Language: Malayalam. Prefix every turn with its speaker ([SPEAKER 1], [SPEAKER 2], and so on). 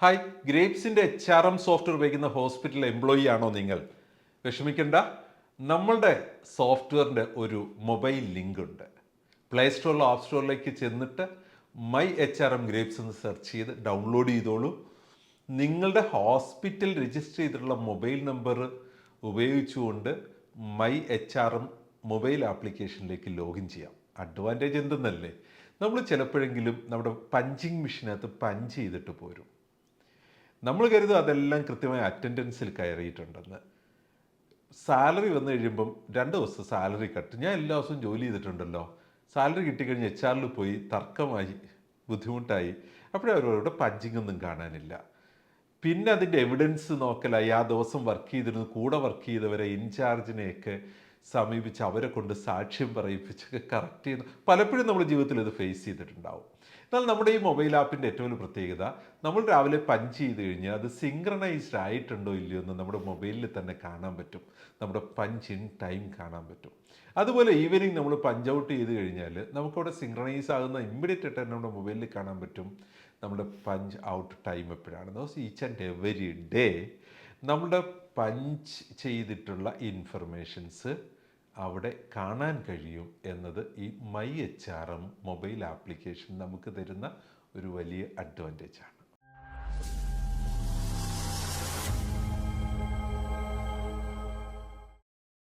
[SPEAKER 1] ഹായ്, ഗ്രേപ്സിൻ്റെ HRM സോഫ്റ്റ്വെയർ ഉപയോഗിക്കുന്ന ഹോസ്പിറ്റൽ എംപ്ലോയി ആണോ നിങ്ങൾ? വിഷമിക്കണ്ട, നമ്മളുടെ സോഫ്റ്റ്വെയറിൻ്റെ ഒരു മൊബൈൽ ലിങ്ക് ഉണ്ട്. പ്ലേ സ്റ്റോറിലോ ആപ്പ് സ്റ്റോറിലേക്ക് ചെന്നിട്ട് മൈ HRM ഗ്രേപ്സ് എന്ന് സെർച്ച് ചെയ്ത് ഡൗൺലോഡ് ചെയ്തോളൂ. നിങ്ങളുടെ ഹോസ്പിറ്റൽ രജിസ്റ്റർ ചെയ്തിട്ടുള്ള മൊബൈൽ നമ്പർ ഉപയോഗിച്ചുകൊണ്ട് മൈ HRM മൊബൈൽ ആപ്ലിക്കേഷനിലേക്ക് ലോഗിൻ ചെയ്യാം. അഡ്വാൻറ്റേജ് എന്തെന്നല്ലേ, നമ്മൾ ചിലപ്പോഴെങ്കിലും നമ്മുടെ പഞ്ചിങ് മെഷീനകത്ത് പഞ്ച് ചെയ്തിട്ട് പോരും. നമ്മൾ കരുതും അതെല്ലാം കൃത്യമായി അറ്റൻഡൻസിൽ കയറിയിട്ടുണ്ടെന്ന്. സാലറി വന്നു കഴിയുമ്പം 2 ദിവസം സാലറി കട്ട്. ഞാൻ എല്ലാ ദിവസവും ജോലി ചെയ്തിട്ടുണ്ടല്ലോ, സാലറി കിട്ടിക്കഴിഞ്ഞ് HR പോയി തർക്കമായി, ബുദ്ധിമുട്ടായി. അപ്പോഴേ അവരോട് പഞ്ചിങ് ഒന്നും കാണാനില്ല. പിന്നെ അതിൻ്റെ എവിഡൻസ് നോക്കലായി. ആ ദിവസം വർക്ക് ചെയ്തിരുന്നു, കൂടെ വർക്ക് ചെയ്തവരെ ഇൻചാർജിനെയൊക്കെ സമീപിച്ച് അവരെ കൊണ്ട് സാക്ഷ്യം പറയിപ്പിച്ചൊക്കെ കറക്റ്റ് ചെയ്യുന്നു. പലപ്പോഴും നമ്മുടെ ജീവിതത്തിൽ ഇത് ഫേസ് ചെയ്തിട്ടുണ്ടാവും. എന്നാൽ നമ്മുടെ ഈ മൊബൈൽ ആപ്പിൻ്റെ ഏറ്റവും വലിയ പ്രത്യേകത, നമ്മൾ രാവിലെ പഞ്ച് ചെയ്ത് കഴിഞ്ഞാൽ അത് സിങ്ക്രണൈസ്ഡ് ആയിട്ടുണ്ടോ ഇല്ലയോ എന്ന് നമ്മുടെ മൊബൈലിൽ തന്നെ കാണാൻ പറ്റും. നമ്മുടെ പഞ്ച് ഇൻ ടൈം കാണാൻ പറ്റും. അതുപോലെ ഈവനിങ് നമ്മൾ പഞ്ച് ഔട്ട് ചെയ്ത് കഴിഞ്ഞാൽ നമുക്കവിടെ സിങ്ക്രണൈസ് ആകുന്ന ഇമ്മീഡിയറ്റ് ആയിട്ട് തന്നെ നമ്മുടെ മൊബൈലിൽ കാണാൻ പറ്റും നമ്മുടെ പഞ്ച് ഔട്ട് ടൈം എപ്പോഴാണ്. Those each and every day നമ്മുടെ പഞ്ച് ചെയ്തിട്ടുള്ള ഇൻഫർമേഷൻസ് അവിടെ കാണാൻ കഴിയും എന്നത് ഈ മൈ HRM മൊബൈൽ ആപ്ലിക്കേഷൻ നമുക്ക് തരുന്ന ഒരു വലിയ അഡ്വാൻറ്റേജാണ്.